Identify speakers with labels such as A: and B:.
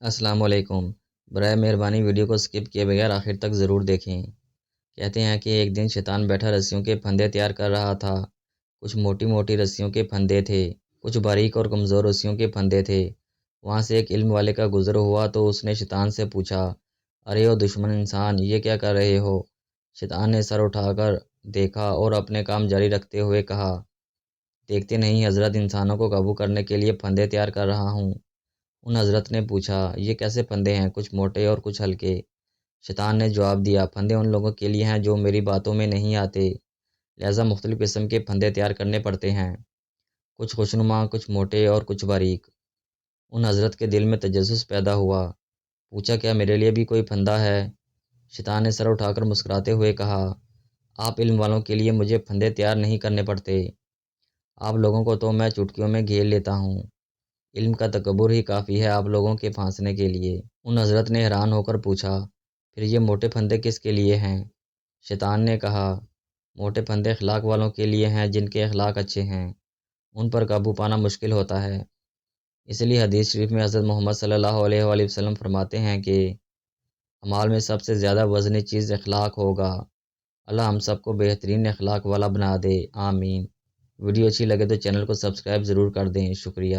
A: السلام علیکم۔ برائے مہربانی ویڈیو کو سکپ کیے بغیر آخر تک ضرور دیکھیں۔ کہتے ہیں کہ ایک دن شیطان بیٹھا رسیوں کے پھندے تیار کر رہا تھا۔ کچھ موٹی موٹی رسیوں کے پھندے تھے، کچھ باریک اور کمزور رسیوں کے پھندے تھے۔ وہاں سے ایک علم والے کا گزر ہوا تو اس نے شیطان سے پوچھا، ارے او دشمن انسان، یہ کیا کر رہے ہو؟ شیطان نے سر اٹھا کر دیکھا اور اپنے کام جاری رکھتے ہوئے کہا، دیکھتے نہیں حضرت، انسانوں کو قابو کرنے کے لیے پھندے تیار کر رہا ہوں۔ ان حضرت نے پوچھا، یہ کیسے پھندے ہیں، کچھ موٹے اور کچھ ہلکے؟ شیطان نے جواب دیا، پھندے ان لوگوں کے لیے ہیں جو میری باتوں میں نہیں آتے، لہذا مختلف قسم کے پھندے تیار کرنے پڑتے ہیں، کچھ خوشنما، کچھ موٹے اور کچھ باریک۔ ان حضرت کے دل میں تجسس پیدا ہوا، پوچھا، کیا میرے لیے بھی کوئی پھندا ہے؟ شیطان نے سر اٹھا کر مسکراتے ہوئے کہا، آپ علم والوں کے لیے مجھے پھندے تیار نہیں کرنے پڑتے، آپ لوگوں کو تو میں چٹکیوں میں گھیر لیتا ہوں، علم کا تکبر ہی کافی ہے آپ لوگوں کے پھانسنے کے لیے۔ ان حضرت نے حیران ہو کر پوچھا، پھر یہ موٹے پھندے کس کے لیے ہیں؟ شیطان نے کہا، موٹے پھندے اخلاق والوں کے لیے ہیں جن کے اخلاق اچھے ہیں، ان پر قابو پانا مشکل ہوتا ہے۔ اس لیے حدیث شریف میں حضرت محمد صلی اللہ علیہ وآلہ وسلم فرماتے ہیں کہ اعمال میں سب سے زیادہ وزنی چیز اخلاق ہوگا۔ اللہ ہم سب کو بہترین اخلاق والا بنا دے، آمین۔ ویڈیو اچھی لگے تو چینل کو سبسکرائب ضرور کر دیں، شکریہ۔